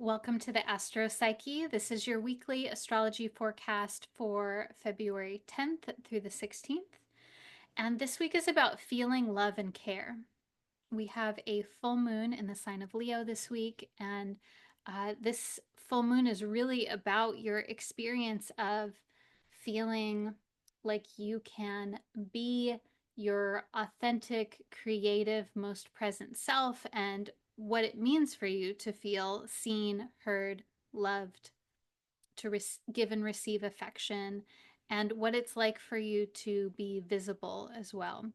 Welcome to the Astro Psyche. This is your weekly astrology forecast for February 10th through the 16th. And this week is about feeling love and care. We have a full moon in the sign of Leo this week, and this full moon is really about your experience of feeling like you can be your authentic, creative, most present self, and what it means for you to feel seen, heard, loved, to give and receive affection, and what it's like for you to be visible as well.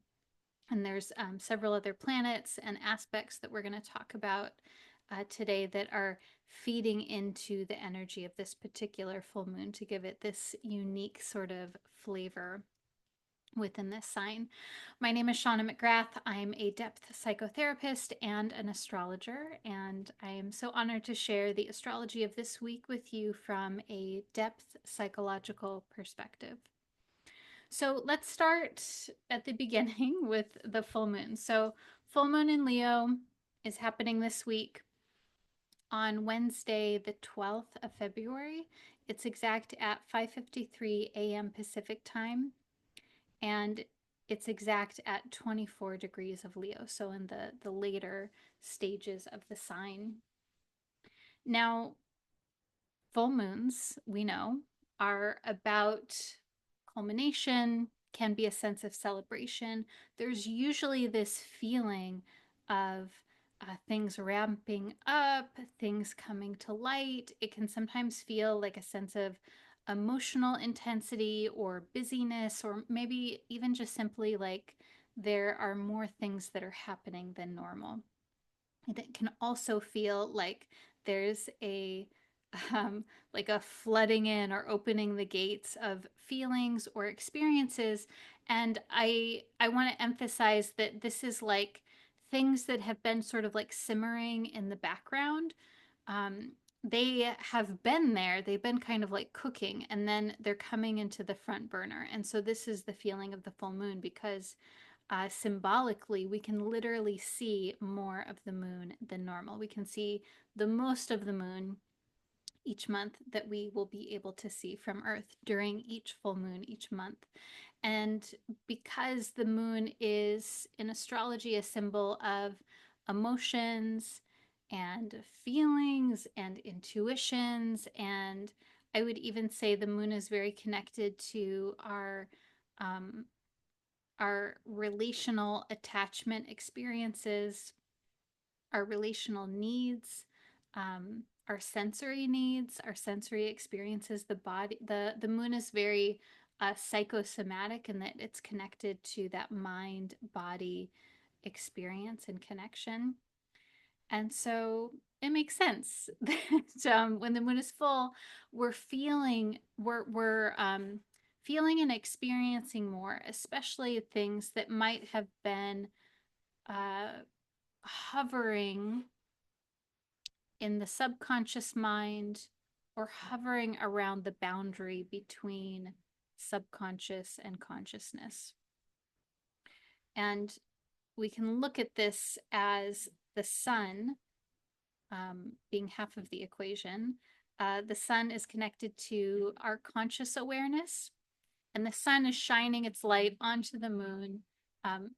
And there's several other planets and aspects that we're going to talk about today that are feeding into the energy of this particular full moon to give it this unique sort of flavor within this sign. My name is Shauna McGrath. I'm a depth psychotherapist and an astrologer, and I am so honored to share the astrology of this week with you from a depth psychological perspective. So let's start at the beginning with the full moon. So, full moon in Leo is happening this week on Wednesday, the 12th of February. It's exact at 5:53 a.m. Pacific time, and it's exact at 24 degrees of Leo, so in the later stages of the sign. Now, full moons, we know, are about culmination, can be a sense of celebration. There's usually this feeling of things ramping up, things coming to light. It can sometimes feel like a sense of emotional intensity or busyness, or maybe even just simply like there are more things that are happening than normal. It can also feel like there's um, like a flooding in or opening the gates of feelings or experiences. And I want to emphasize that this is like things that have been sort of like simmering in the background. Um, they have been there, they've been kind of like cooking, and then they're coming into the front burner. And so this is the feeling of the full moon because symbolically, we can literally see more of the moon than normal. We can see the most of the moon each month that we will be able to see from Earth during each full moon each month. And because the moon is in astrology a symbol of emotions and feelings and intuitions, and I would even say the moon is very connected to um, our relational attachment experiences, our relational needs, our sensory needs, our sensory experiences. The body, the moon is very psychosomatic in that it's connected to that mind body experience and connection. And so it makes sense that when the moon is full, we're feeling and experiencing more, especially things that might have been uh, hovering in the subconscious mind or hovering around the boundary between subconscious and consciousness. And we can look at this as the sun being half of the equation. The sun is connected to our conscious awareness, and the sun is shining its light onto the moon um,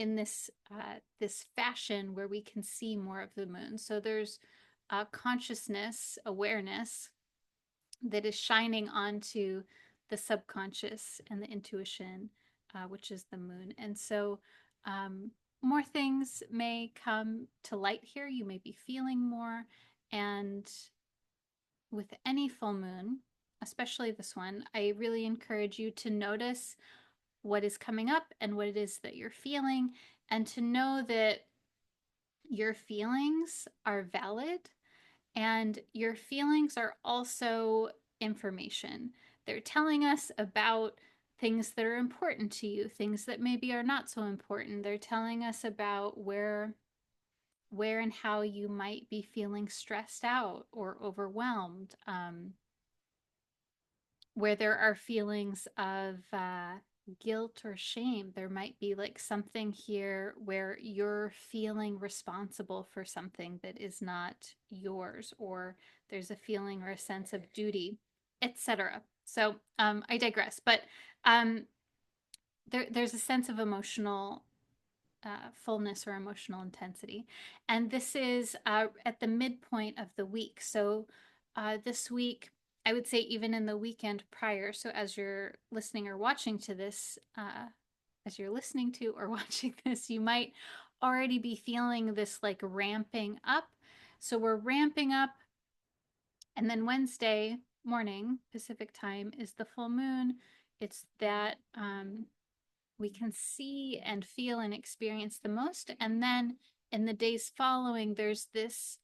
in this fashion where we can see more of the moon. So there's consciousness, awareness that is shining onto the subconscious and the intuition, which is the moon. And so more things may come to light here. You may be feeling more. And with any full moon, especially this one, I really encourage you to notice what is coming up and what it is that you're feeling, and to know that your feelings are valid and your feelings are also information. They're telling us about things that are important to you, things that maybe are not so important. They're telling us about where and how you might be feeling stressed out or overwhelmed, where there are feelings of guilt or shame. There might be like something here where you're feeling responsible for something that is not yours, or there's a feeling or a sense of duty, etc. So I digress, but um, there's a sense of emotional fullness or emotional intensity. And this is at the midpoint of the week. So this week, I would say even in the weekend prior. So as you're listening or watching to this, as you're listening to or watching this, you might already be feeling this like ramping up. So we're ramping up. And then Wednesday morning, Pacific time, is the full moon. It's that we can see and feel and experience the most. And then in the days following, there's this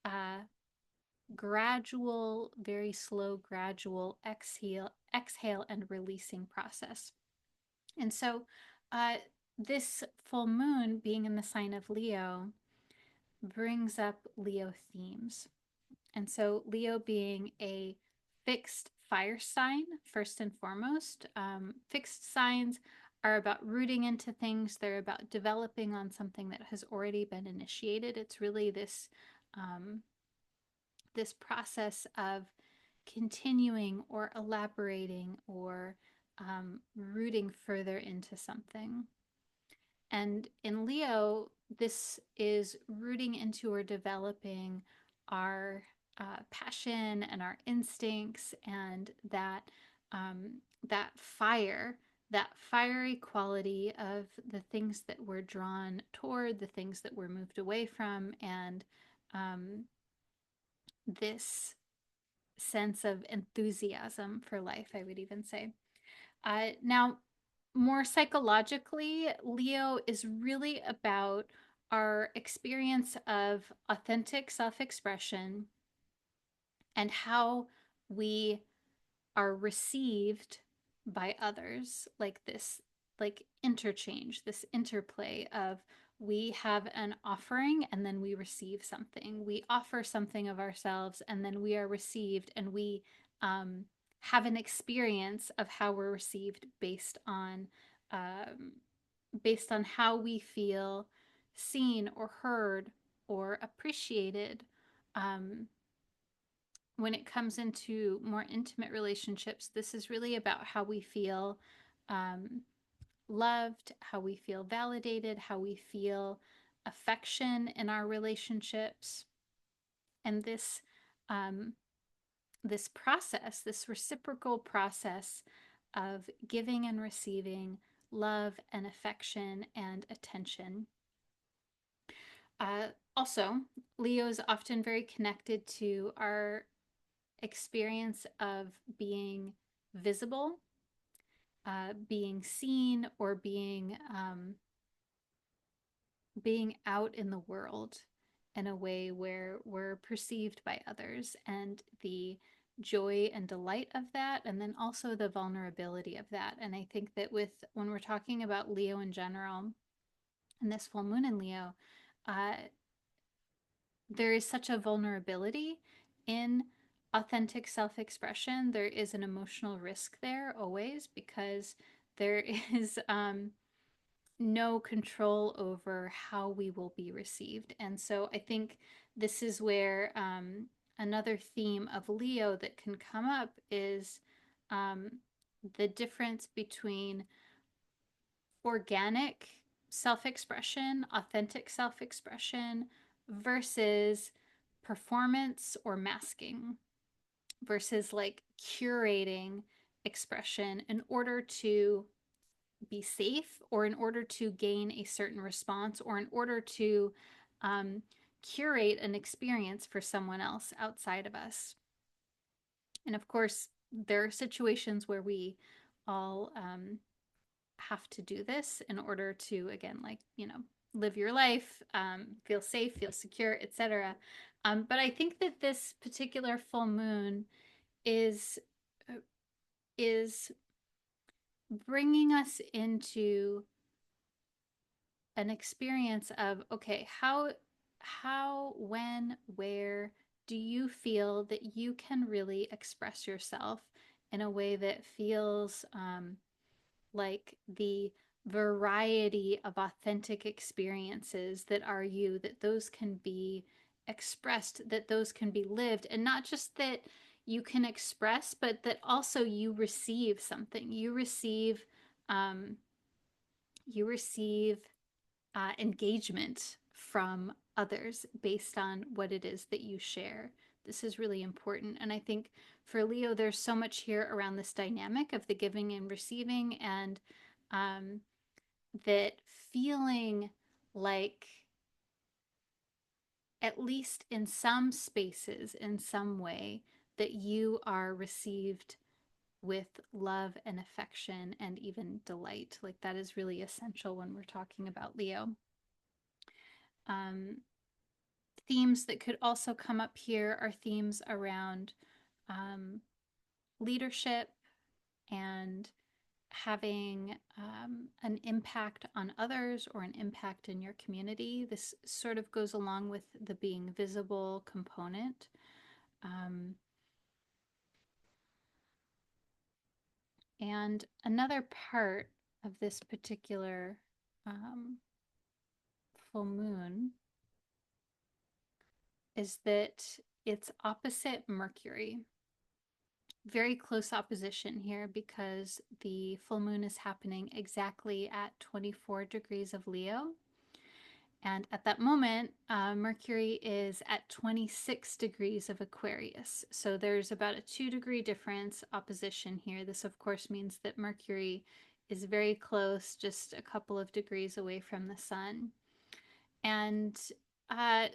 uh, gradual, very slow, gradual exhale and releasing process. And so, uh, this full moon being in the sign of Leo brings up Leo themes. And so, Leo being a fixed fire sign, first and foremost, fixed signs are about rooting into things, they're about developing on something that has already been initiated. It's really this process of continuing or elaborating or rooting further into something. And in Leo, this is rooting into or developing our passion and our instincts, and that fire, that fiery quality of the things that we're drawn toward, the things that we're moved away from, and um, this sense of enthusiasm for life, I would even say. Now, more psychologically, Leo is really about our experience of authentic self expression and how we are received by others, like this, like interchange, this interplay of we have an offering and then we receive something. We offer something of ourselves and then we are received, and we um, have an experience of how we're received um, based on how we feel seen or heard or appreciated. Um, when it comes into more intimate relationships, this is really about how we feel um, loved, how we feel validated, how we feel affection in our relationships. And um, this process, this reciprocal process of giving and receiving love and affection and attention. Uh, Also, Leo is often very connected to our experience of being visible, being seen, or being out in the world in a way where we're perceived by others, and the joy and delight of that, and then also the vulnerability of that. And I think that with when we're talking about Leo in general, and this full moon in Leo, uh, there is such a vulnerability in authentic self expression. There is an emotional risk there always, because there is no control over how we will be received. And so I think this is where another theme of Leo that can come up is um, the difference between organic self expression, authentic self expression, versus performance or masking, versus like curating expression in order to be safe, or in order to gain a certain response, or in order to um, curate an experience for someone else outside of us. And of course, there are situations where we all have to do this in order to, again, like, live your life, feel safe, feel secure, etc. But I think that this particular full moon is is bringing us into an experience of, okay, when, where do you feel that you can really express yourself in a way that feels like the variety of authentic experiences that are you, that those can be expressed, that those can be lived, and not just that you can express, but that also you receive something. Um, you receive engagement from others based on what it is that you share. This is really important. And I think for Leo, there's so much here around this dynamic of the giving and receiving, and um, that feeling like, at least in some spaces, in some way, that you are received with love and affection and even delight. Like that is really essential when we're talking about Leo. Um, Themes that could also come up here are themes around um, leadership and having an impact on others or an impact in your community. This sort of goes along with the being visible component. Um, and another part of this particular um, full moon is that it's opposite Mercury. Very close opposition here because the full moon is happening exactly at 24 degrees of Leo. And at that moment, Mercury is at 26 degrees of Aquarius. So there's about a 2-degree difference opposition here. This, of course, means that Mercury is very close, just a couple of degrees away from the sun. And uh,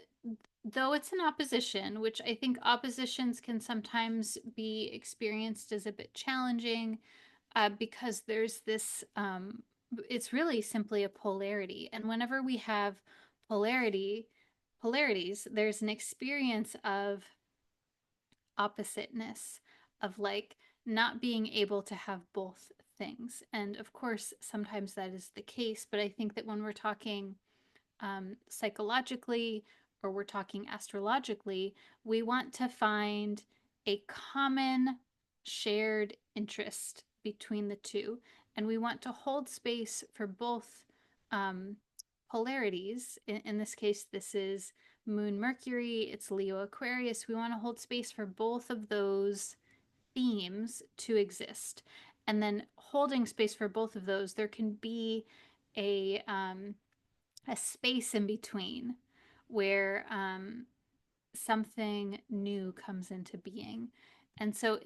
though it's an opposition, which I think oppositions can sometimes be experienced as a bit challenging because there's this, it's really simply a polarity. And whenever we have polarities, there's an experience of oppositeness, of like not being able to have both things. And of course, sometimes that is the case. But I think that when we're talking psychologically or we're talking astrologically, we want to find a common shared interest between the two. And we want to hold space for both um, polarities. In this case, this is Moon Mercury, it's Leo Aquarius. We want to hold space for both of those themes to exist. And then holding space for both of those, there can be a space in between where something new comes into being. And so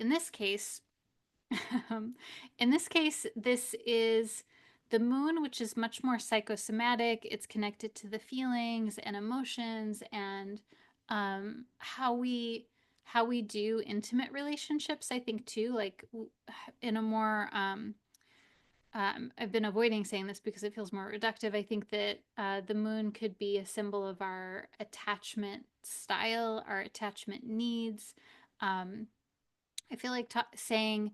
um, in this case, this is the moon, which is much more psychosomatic. It's connected to the feelings and emotions and how we do intimate relationships. I think too, like in a more I've been avoiding saying this because it feels more reductive. I think that the moon could be a symbol of our attachment style, our attachment needs. Um, I feel like saying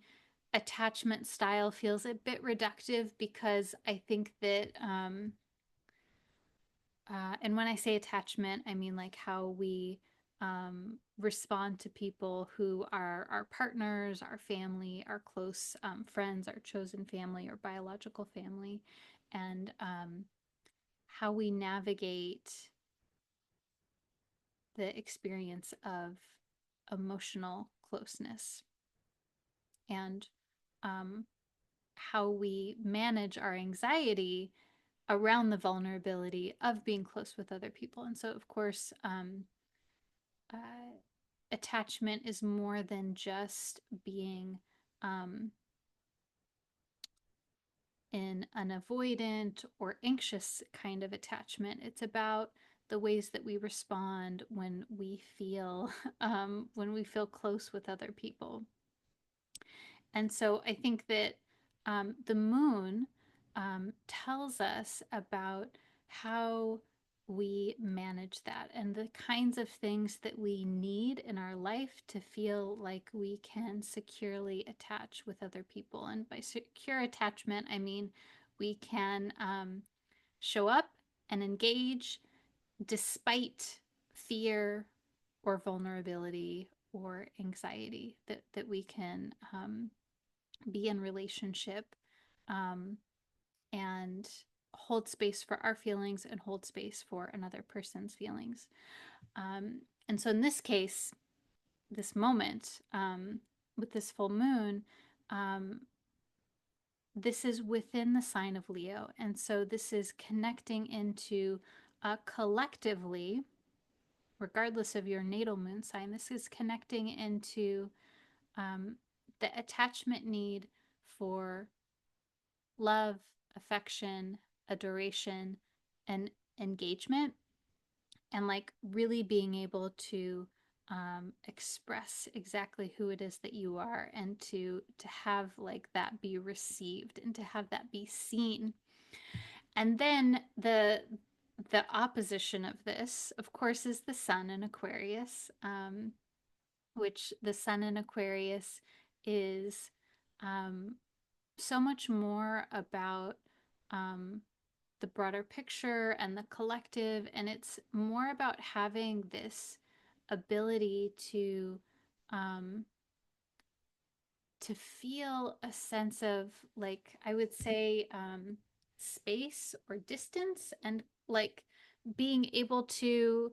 attachment style feels a bit reductive because I think that, and when I say attachment, I mean like how we respond to people who are our partners, our family, our close friends, our chosen family or biological family, and how we navigate the experience of emotional closeness and um, how we manage our anxiety around the vulnerability of being close with other people. And so, of course, uh, attachment is more than just being um, in an avoidant or anxious kind of attachment. It's about the ways that we respond when we feel close with other people. And so I think that the moon tells us about how we manage that and the kinds of things that we need in our life to feel like we can securely attach with other people. And by secure attachment, I mean we can show up and engage despite fear or vulnerability or anxiety, that we can be in relationship um, and hold space for our feelings and hold space for another person's feelings. And so in this case, this moment, with this full moon, um, this is within the sign of Leo. And so this is connecting into collectively, regardless of your natal moon sign, this is connecting into um, the attachment need for love, affection, adoration, and engagement, and like really being able to express exactly who it is that you are, and to have like that be received and to have that be seen. And then the opposition of this, of course, is the sun in Aquarius, which the sun in Aquarius is um, so much more about um, the broader picture and the collective, and it's more about having this ability um, to feel a sense of, like, I would say, space or distance, and like being able to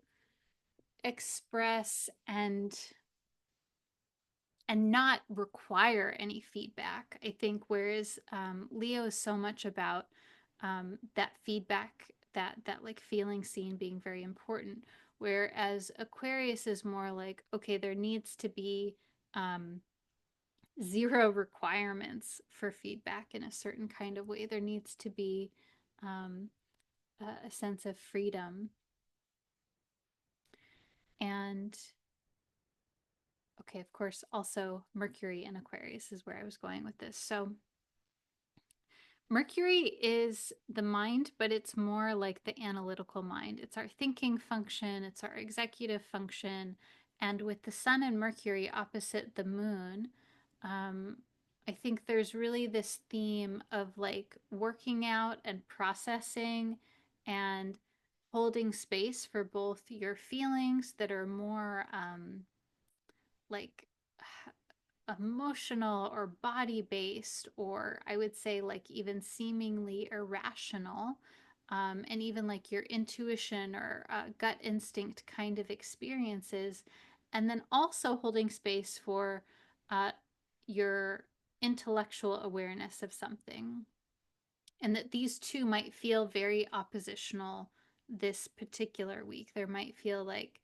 express and not require any feedback. I think whereas Leo is so much about that feedback, that like feeling seen being very important, whereas Aquarius is more like, okay, there needs to be um, zero requirements for feedback in a certain kind of way. There needs to be um, a sense of freedom. And okay, of course, also Mercury in Aquarius is where I was going with this. So Mercury is the mind, but it's more like the analytical mind. It's our thinking function, it's our executive function. And with the sun and Mercury opposite the moon, um, I think there's really this theme of like working out and processing and holding space for both your feelings that are more like emotional or body based, or I would say like even seemingly irrational, and even like your intuition or gut instinct kind of experiences. And then also holding space for uh, your intellectual awareness of something, and that these two might feel very oppositional this particular week. There might feel like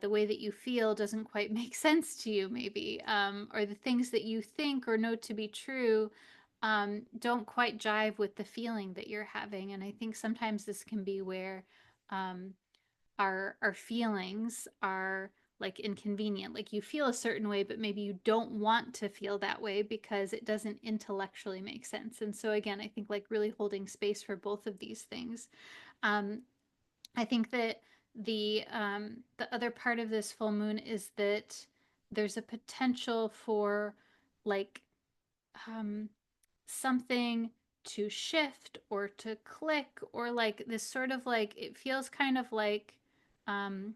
the way that you feel doesn't quite make sense to you, maybe, or the things that you think or know to be true don't quite jive with the feeling that you're having. And I think sometimes this can be where um, our feelings are like inconvenient, like you feel a certain way but maybe you don't want to feel that way because it doesn't intellectually make sense. And so again, I think like really holding space for both of these things. um, I think that the other part of this full moon is that there's a potential for like um, something to shift or to click, or like this sort of like, it feels kind of like in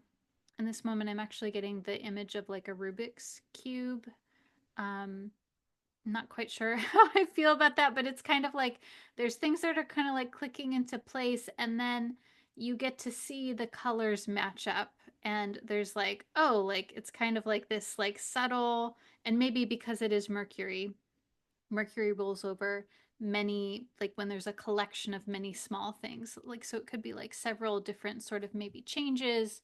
this moment I'm actually getting the image of like a Rubik's cube. um I'm not quite sure how I feel about that, but it's kind of like there's things that are kind of like clicking into place, and then you get to see the colors match up, and there's like, oh, like it's kind of like this like subtle, and maybe because it is Mercury rules over many, like when there's a collection of many small things, like so it could be like several different sort of maybe changes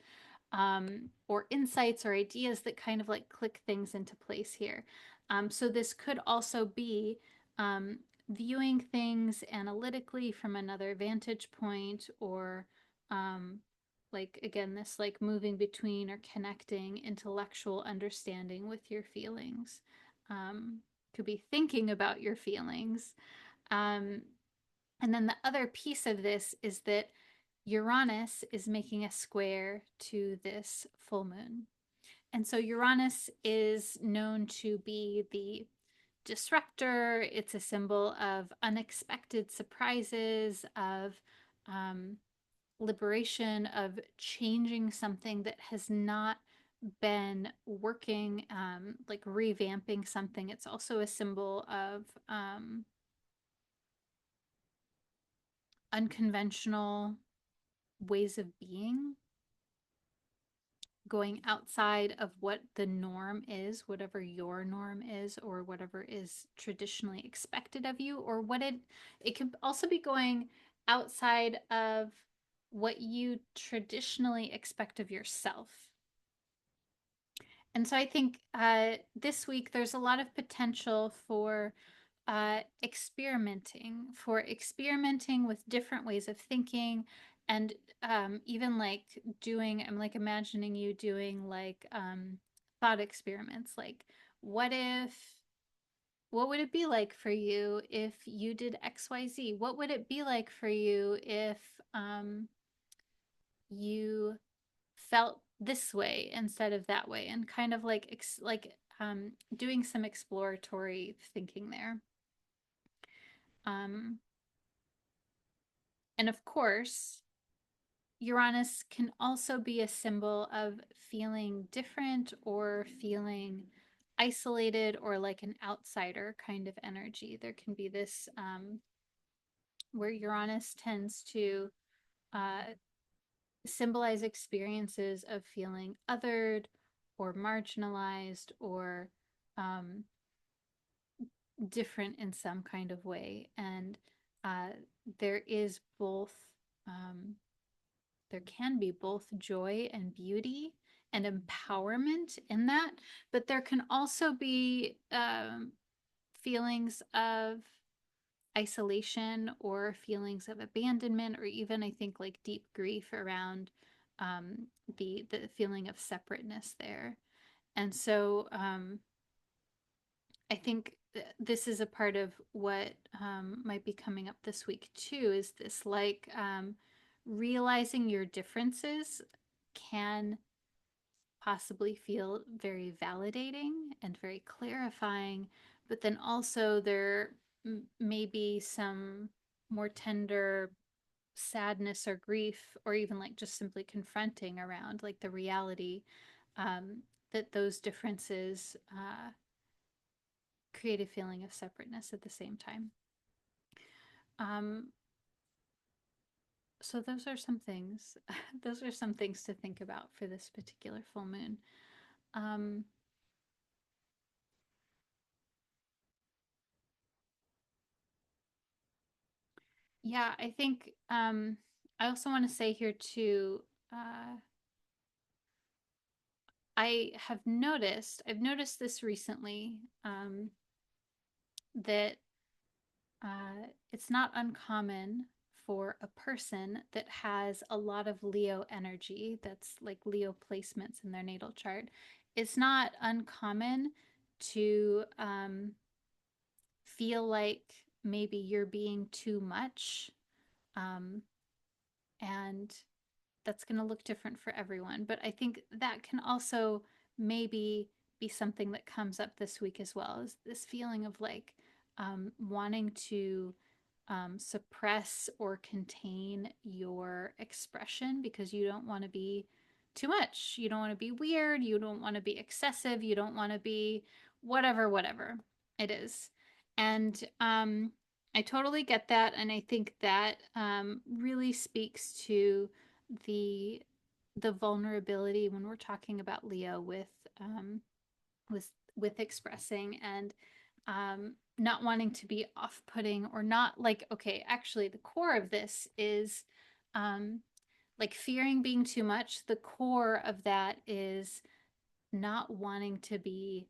or insights or ideas that kind of like click things into place here. So this could also be viewing things analytically from another vantage point, or um, like again, this like moving between or connecting intellectual understanding with your feelings. Um, could be thinking about your feelings. Um, and then the other piece of this is that Uranus is making a square to this full moon. And so Uranus is known to be the disruptor. It's a symbol of unexpected surprises, of um, liberation, of changing something that has not been working, like revamping something. It's also a symbol of unconventional ways of being, going outside of what the norm is, whatever your norm is, or whatever is traditionally expected of you, or what it can also be going outside of what you traditionally expect of yourself. And so I think this week there's a lot of potential for experimenting with different ways of thinking, and even like I'm like imagining you doing like thought experiments, like what if what would it be like for you if you did XYZ? What would it be like for you if you felt this way instead of that way? And kind of like doing some exploratory thinking there. Um, and of course, Uranus can also be a symbol of feeling different or feeling isolated or like an outsider kind of energy. There can be this where Uranus tends to uh, symbolize experiences of feeling othered or marginalized or um, different in some kind of way. And uh, there is both there can be both joy and beauty and empowerment in that, but there can also be feelings of isolation or feelings of abandonment, or even I think like deep grief around the feeling of separateness there. And so I think this is a part of what might be coming up this week too, is this like realizing your differences can possibly feel very validating and very clarifying, but then also there may be some more tender sadness or grief, or even like just simply confronting around like the reality that those differences create a feeling of separateness at the same time. Um, so those are some things. Those are some things to think about for this particular full moon. Um, yeah, I think I also want to say here too. I've noticed this recently, that it's not uncommon for a person that has a lot of Leo energy, that's like Leo placements in their natal chart. It's not uncommon to feel like maybe you're being too much. Um, and that's going to look different for everyone. But I think that can also maybe be something that comes up this week as well, is this feeling of like wanting to suppress or contain your expression because you don't want to be too much. You don't want to be weird. You don't want to be excessive. You don't want to be whatever it is. And I totally get that. And I think that really speaks to the the vulnerability when we're talking about Leo with expressing and not wanting to be off-putting, or not like, okay, actually the core of this is um, like fearing being too much. The core of that is not wanting to be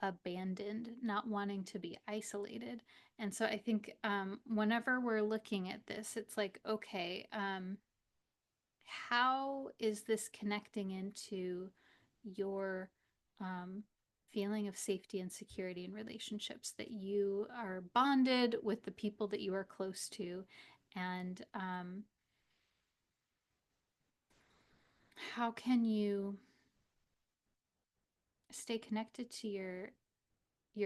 abandoned, not wanting to be isolated. And so I think whenever we're looking at this, it's like, okay, how is this connecting into your um, feeling of safety and security in relationships, that you are bonded with the people that you are close to, and how can you stay connected to your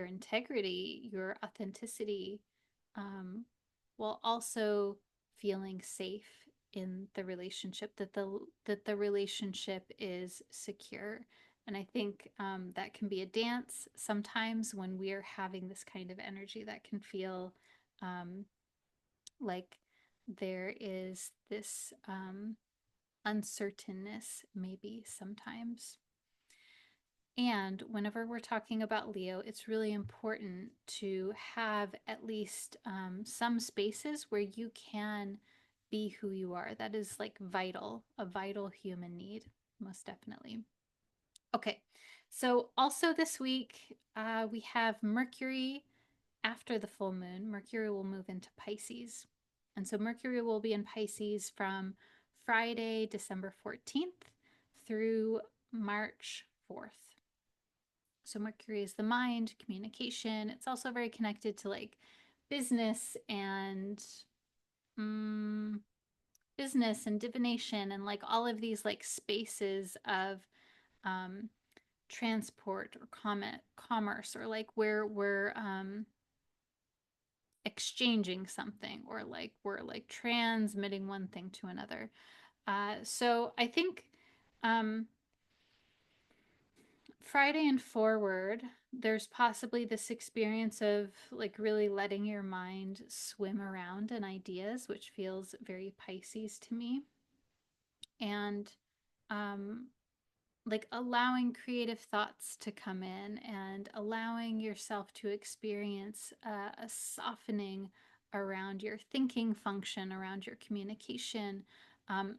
integrity, your authenticity, um, while also feeling safe in the relationship, that the relationship is secure. And I think that can be a dance sometimes when we are having this kind of energy that can feel um, like there is this uncertainness, maybe sometimes. And whenever we're talking about Leo, it's really important to have at least some spaces where you can be who you are. That is like vital, a vital human need, most definitely. Okay, so also this week, we have Mercury after the full moon. Mercury will move into Pisces. And so Mercury will be in Pisces from Friday, December 14th through March 4th. So Mercury is the mind, communication. It's also very connected to like business and mm, business and divination and like all of these like spaces of um, transport or commerce or like where we're exchanging something or like we're like transmitting one thing to another. So I think um, Friday and forward, there's possibly this experience of like really letting your mind swim around in ideas, which feels very Pisces to me. And um, like allowing creative thoughts to come in and allowing yourself to experience a softening around your thinking function, around your communication.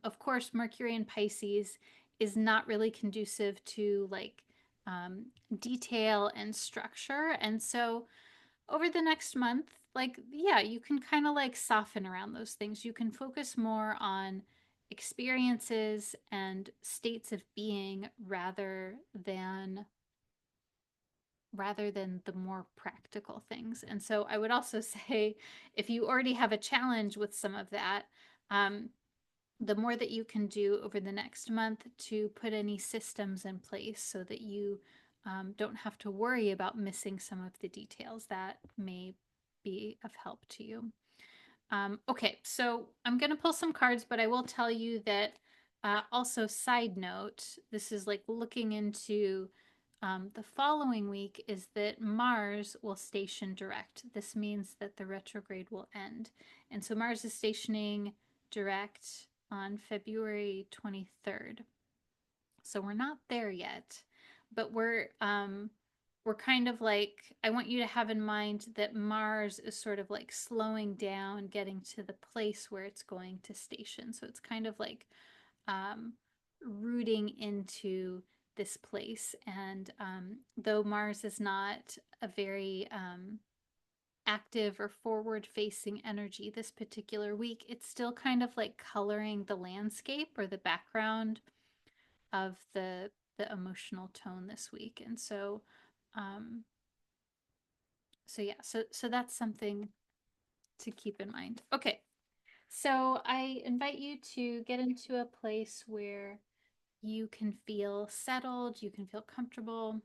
Of course, Mercury in Pisces is not really conducive to like detail and structure. And so over the next month, like, yeah, you can kind of like soften around those things. You can focus more on experiences and states of being rather than the more practical things. And so I would also say if you already have a challenge with some of that, um, the more that you can do over the next month to put any systems in place so that you don't have to worry about missing some of the details that may be of help to you. Okay, so I'm going to pull some cards, but I will tell you that also, side note, this is like looking into the following week is that Mars will station direct. This means that the retrograde will end. And so Mars is stationing direct on February 23rd. So we're not there yet, but we're kind of like I want you to have in mind that Mars is sort of like slowing down, getting to the place where it's going to station. So it's kind of like um, rooting into this place. And though Mars is not a very active or forward facing energy this particular week, it's still kind of like coloring the landscape or the background of the emotional tone this week. And so um so that's something to keep in mind. Okay. So I invite you to get into a place where you can feel settled, you can feel comfortable,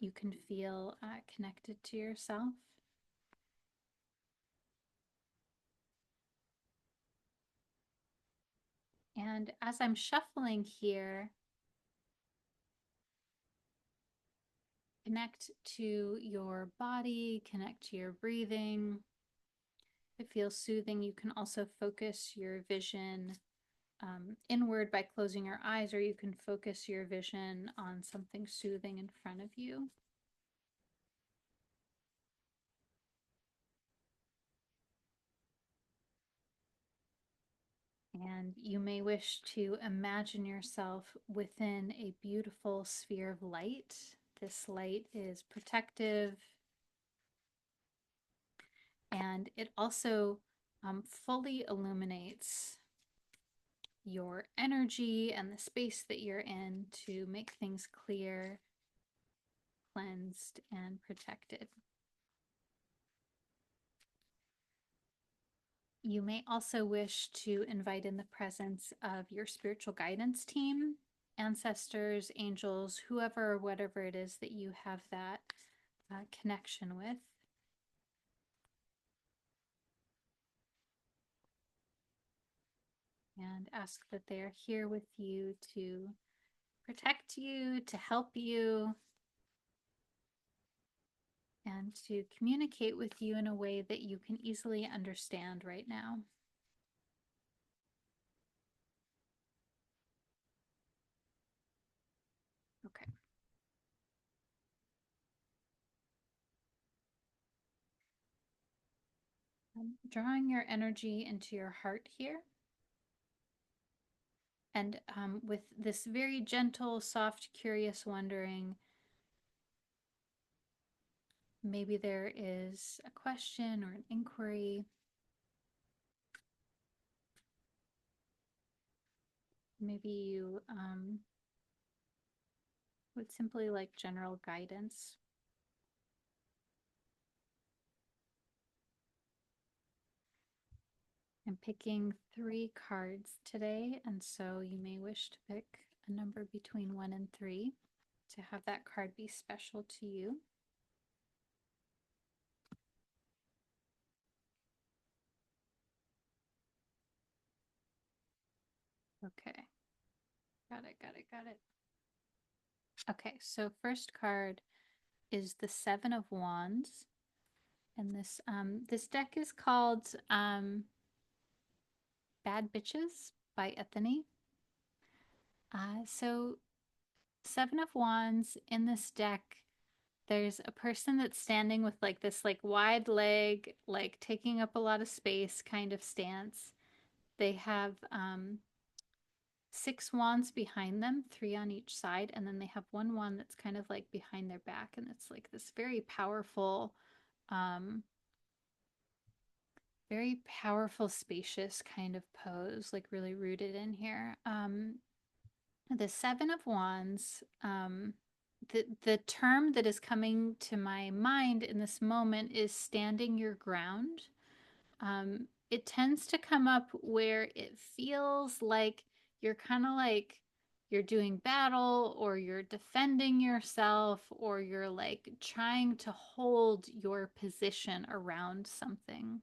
you can feel connected to yourself. And as I'm shuffling here, connect to your body, connect to your breathing. If it feels soothing, you can also focus your vision inward by closing your eyes, or you can focus your vision on something soothing in front of you. And you may wish to imagine yourself within a beautiful sphere of light. This light is protective and it also fully illuminates your energy and the space that you're in to make things clear, cleansed, and protected. You may also wish to invite in the presence of your spiritual guidance team, ancestors, angels, whoever, whatever it is that you have that connection with. And ask that they are here with you to protect you, to help you, and to communicate with you in a way that you can easily understand right now. Okay. Drawing your energy into your heart here. And with this very gentle, soft, curious wondering, maybe there is a question or an inquiry. Maybe you would simply like general guidance. I'm picking 3 cards today, and so you may wish to pick a number between 1 and 3 to have that card be special to you. Okay. Got it, got it, got it. Okay, so first card is the 7 of Wands. And this deck is called Bad Bitches by Ethany. So 7 of Wands in this deck, there's a person that's standing with like this like wide leg, like taking up a lot of space kind of stance. They have 6 wands behind them, 3 on each side, and then they have 1 wand that's kind of like behind their back, and it's like this um, very powerful, spacious kind of pose, like really rooted in here. The 7 of Wands, the term that is coming to my mind in this moment is standing your ground. It tends to come up where it feels like you're kind of like you're doing battle or you're defending yourself or you're like trying to hold your position around something.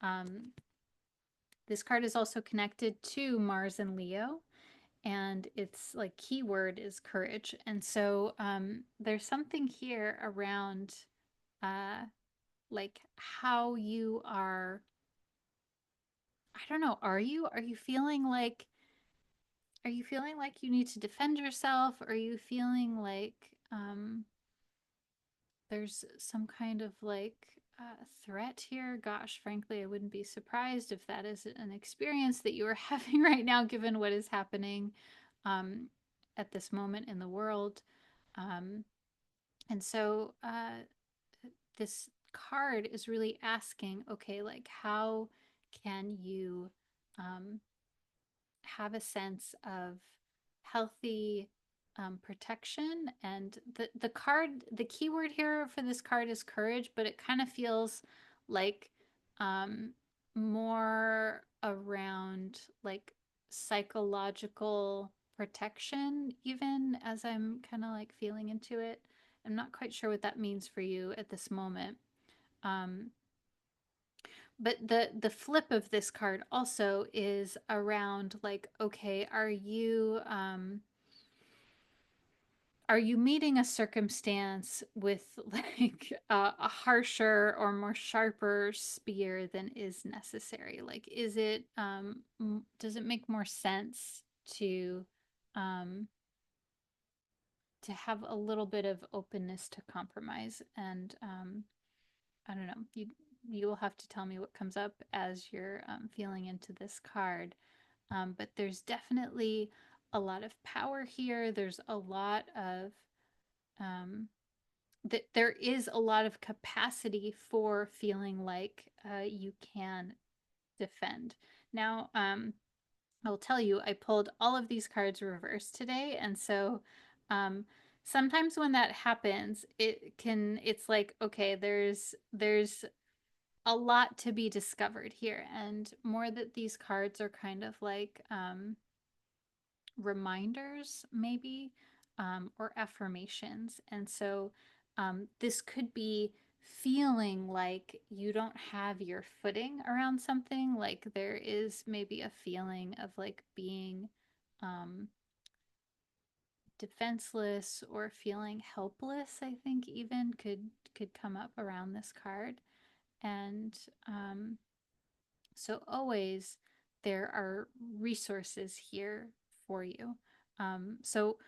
Um, this card is also connected to Mars and Leo, and its like keyword is courage. And so there's something here around uh, like how you are. I don't know. Are you feeling like you need to defend yourself? Are you feeling like there's some kind of like threat here? Gosh, frankly, I wouldn't be surprised if that is an experience that you are having right now, given what is happening um, at this moment in the world. Um, and so this card is really asking, okay, like how can you um, have a sense of healthy protection? And the card, the keyword here for this card is courage, but it kind of feels like um, more around like psychological protection, even as I'm kind of like feeling into it. I'm not quite sure what that means for you at this moment. Um, but the flip of this card also is around like, okay, are you meeting a circumstance with like a harsher or more sharper spear than is necessary? Like, is it does it make more sense um to have a little bit of openness to compromise? And I don't know. You will have to tell me what comes up as you're feeling into this card. But there's definitely a lot of power here. There's a lot of that there is a lot of capacity for feeling like you can defend. Now, I'll tell you, I pulled all of these cards reversed today, and so um, sometimes when that happens, it's like, okay, there's a lot to be discovered here, and more that these cards are kind of like reminders, maybe, or affirmations. And so this could be feeling like you don't have your footing around something, like there is maybe a feeling of like being um, defenseless or feeling helpless, I think even could come up around this card. And so always there are resources here for you. So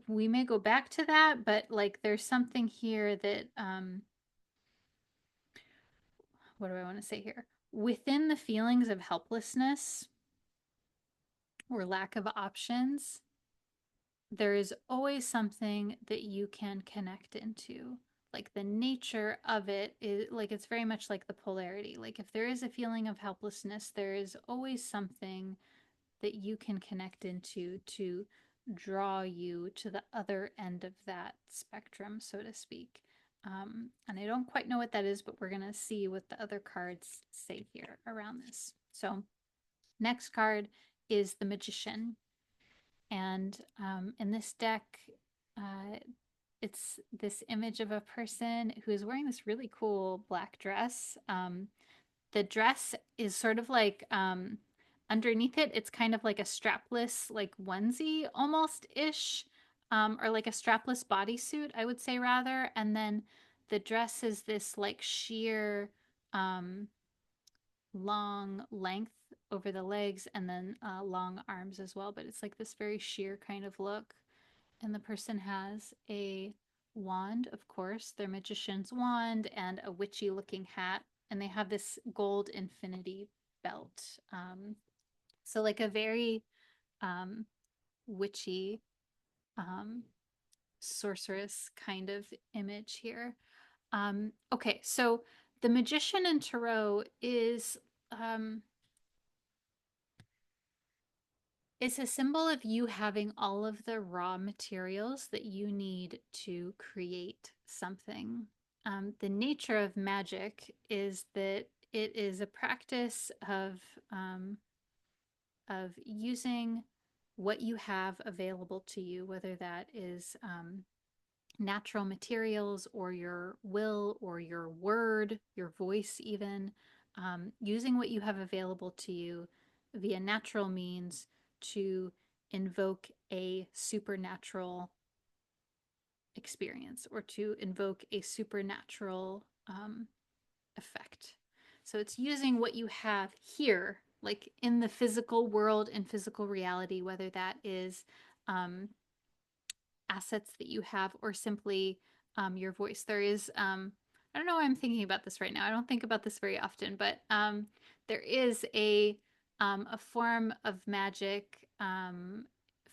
we may go back to that, but like there's something here that what do I want to say here? Within the feelings of helplessness or lack of options, there is always something that you can connect into. Like the nature of it is like it's very much like the polarity. Like if there is a feeling of helplessness, there is always something that you can connect into to draw you to the other end of that spectrum, so to speak. And I don't quite know what that is, but we're going to see what the other cards say here around this. So, next card is the Magician. And in this deck, uh, it's this image of a person who is wearing this really cool black dress. The dress is sort of like underneath it, it's kind of like a strapless, like onesie almost ish, or like a strapless bodysuit, I would say rather. And then the dress is this like sheer, um, long length over the legs and then long arms as well. But it's like this very sheer kind of look. And the person has a wand, of course, their magician's wand, and a witchy looking hat. And they have this gold infinity belt. So, like a very um, witchy, um, sorceress kind of image here. Okay, so the magician in Tarot um, it's a symbol of you having all of the raw materials that you need to create something. The nature of magic is that it is a practice um, of using what you have available to you, whether that is natural materials or your will or your word, your voice, even using what you have available to you via natural means to invoke a supernatural experience or to invoke a supernatural effect. So it's using what you have here, like in the physical world and physical reality, whether that is um, assets that you have or simply your voice. There is, I don't know why I'm thinking about this right now. I don't think about this very often, but there is a form of magic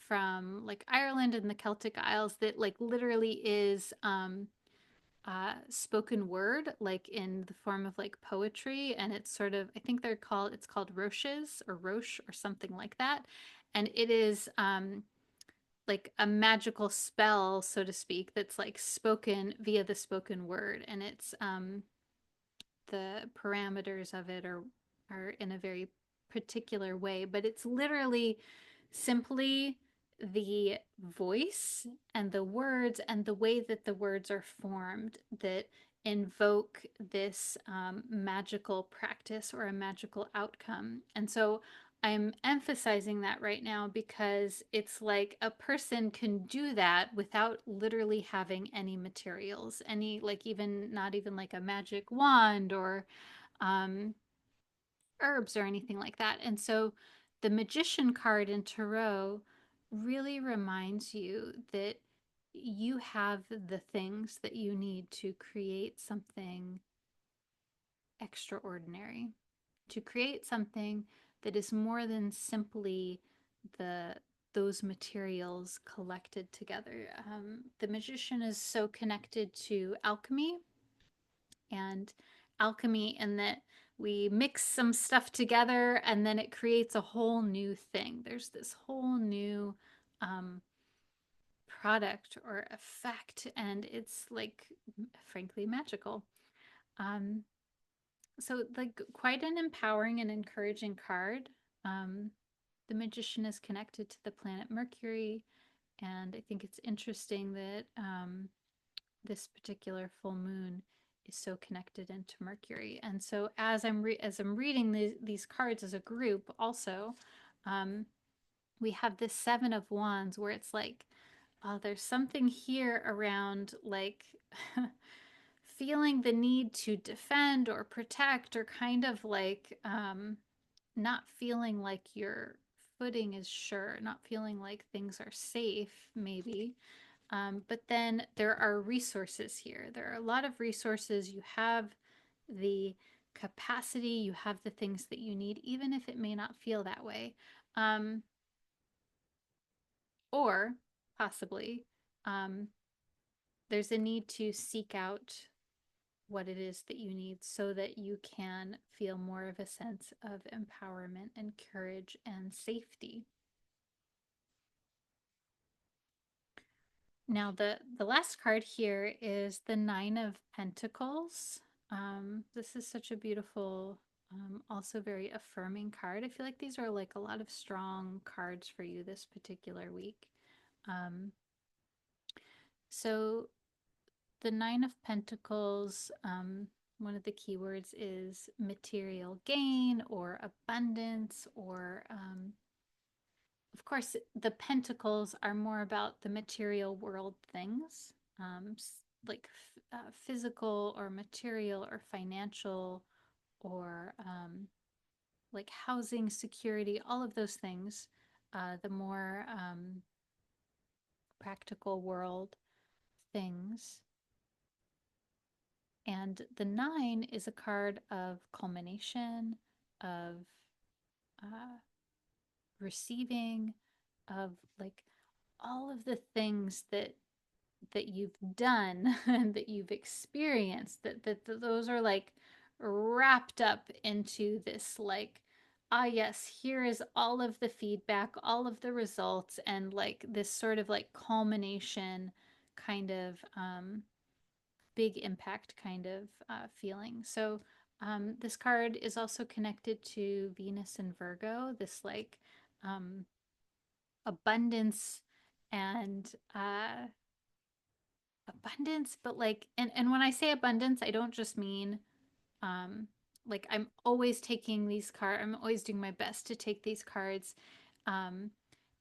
from like Ireland and the Celtic Isles that like literally is spoken word, like in the form of like poetry, and it's sort of I think it's called roches or roche or something like that, and it is like a magical spell, so to speak, that's like spoken via the spoken word, and it's the parameters of it are in a very particular way, but it's literally simply the voice and the words and the way that the words are formed that invoke this magical practice or a magical outcome. And so I'm emphasizing that right now because it's like a person can do that without literally having any materials, any like even not even like a magic wand or um, herbs or anything like that. And so the magician card in Tarot really reminds you that you have the things that you need to create something extraordinary, to create something that is more than simply the those materials collected together. The magician is so connected to alchemy and alchemy in that we mix some stuff together and then it creates a whole new thing. There's this whole new um, product or effect, and it's like, frankly, magical. Um, so, like, quite an empowering and encouraging card. Um, the magician is connected to the planet Mercury, and I think it's interesting that this particular full moon is so connected into Mercury. And so as I'm reading these cards as a group, also, um, we have this Seven of Wands where it's like there's something here around like feeling the need to defend or protect, or kind of like not feeling like your footing is sure, not feeling like things are safe, maybe. But then there are resources here. There are a lot of resources. You have the capacity, you have the things that you need, even if it may not feel that way. Um, or possibly um, there's a need to seek out what it is that you need so that you can feel more of a sense of empowerment and courage and safety. Now, the last card here is the Nine of Pentacles. This is such a beautiful, also very affirming card. I feel like these are like a lot of strong cards for you this particular week. Um, so the Nine of Pentacles, one of the keywords is material gain or abundance, or of course, the pentacles are more about the material world things, like physical or material or financial, or like housing, security, all of those things. The more practical world things. And the nine is a card of culmination, of uh, receiving, of like all of the things that you've done and that you've experienced, that those are like wrapped up into this like, ah yes, here is all of the feedback, all of the results, and like this sort of like culmination kind of big impact kind of feeling. So this card is also connected to Venus and Virgo, this like um, abundance and abundance, but like, and when I say abundance, I don't just mean um like I'm always taking these cards, I'm always doing my best to take these cards um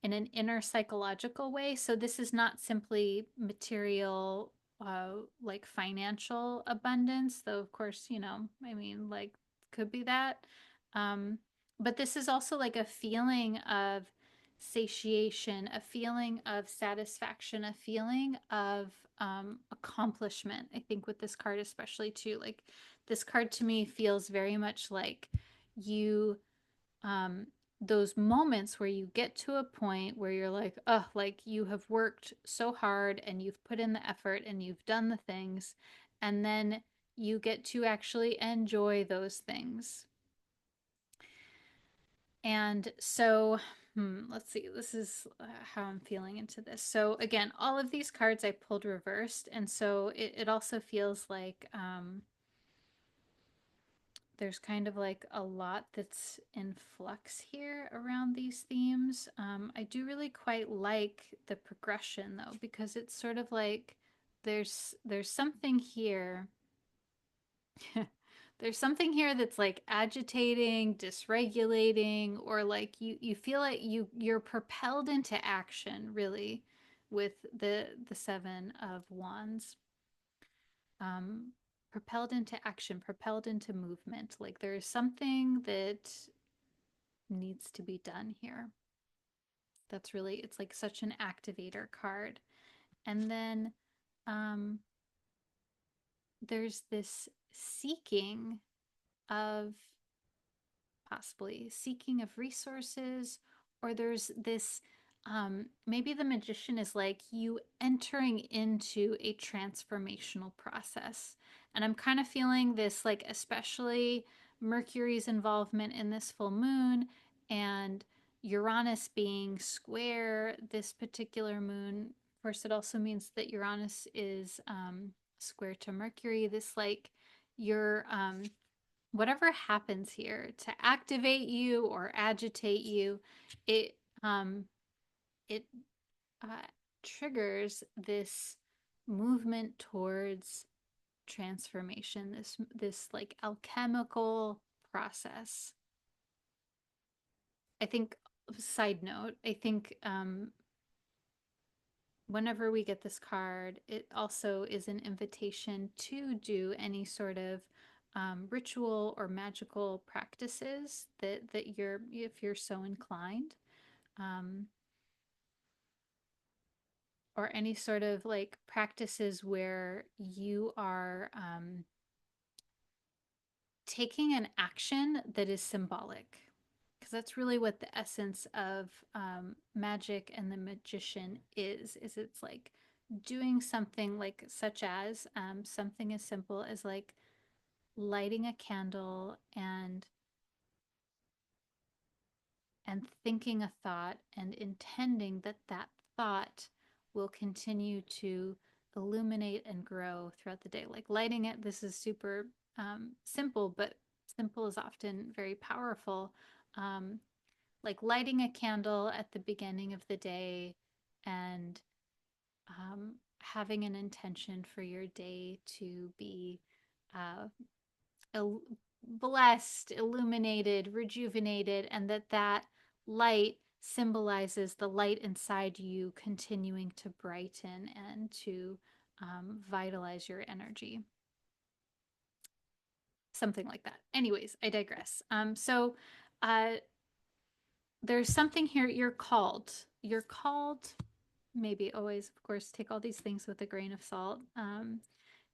in an inner psychological way. So this is not simply material like financial abundance, though of course, I mean, like, could be that. um but this is also like a feeling of satiation, a feeling of satisfaction, a feeling of accomplishment. I think with this card, especially too, like this card to me feels very much like you, um, those moments where you get to a point where you're like, oh, like you have worked so hard and you've put in the effort and you've done the things, and then you get to actually enjoy those things. And so, let's see, this is how I'm feeling into this. So, again, all of these cards I pulled reversed. And so it also feels like there's kind of like a lot that's in flux here around these themes. I do really quite like the progression though, because it's sort of like there's something here. There's something here that's like agitating, dysregulating, or like you feel like you're propelled into action really with the Seven of Wands. Um, Propelled into action, propelled into movement. Like there is something that needs to be done here. That's really, it's like such an activator card. And then um, there's this seeking of, possibly seeking of resources, or there's this maybe the magician is like you entering into a transformational process. And I'm kind of feeling this, like, especially Mercury's involvement in this full moon, and Uranus being square this particular moon. Of course, it also means that Uranus is square to Mercury. This, like, you're whatever happens here to activate you or agitate you, it um it uh, triggers this movement towards transformation, this like alchemical process. I think, side note, I think whenever we get this card, it also is an invitation to do any sort of ritual or magical practices that you're, if you're so inclined, um, or any sort of like practices where you are taking an action that is symbolic, because that's really what the essence of magic and the magician is it's like doing something like such as something as simple as like lighting a candle and thinking a thought and intending that that thought will continue to illuminate and grow throughout the day. Like lighting it, this is super simple, but simple is often very powerful. Um, like lighting a candle at the beginning of the day and having an intention for your day to be uh, blessed, illuminated, rejuvenated, and that that light symbolizes the light inside you continuing to brighten and to vitalize your energy. Something like that. Anyways, I digress. Uh, there's something here you're called. You're called, maybe always, of course, take all these things with a grain of salt.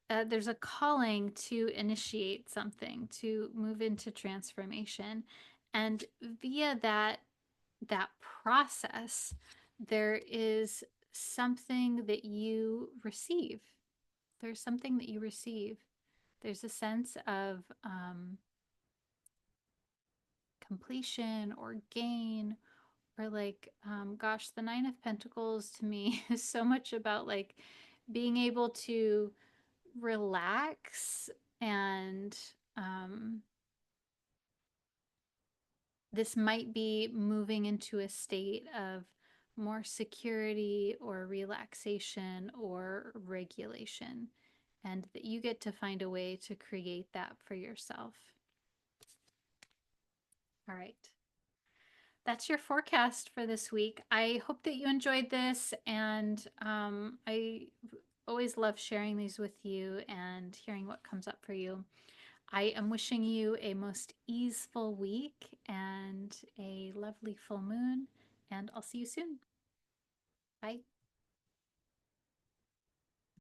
There's a calling to initiate something, to move into transformation, and via that process, there is something that you receive. There's something that you receive. There's a sense of completion or gain, or like, gosh, the Nine of Pentacles to me is so much about like being able to relax and this might be moving into a state of more security or relaxation or regulation, and that you get to find a way to create that for yourself. All right. That's your forecast for this week. I hope that you enjoyed this, and I always love sharing these with you and hearing what comes up for you. I am wishing you a most easeful week and a lovely full moon, and I'll see you soon. Bye.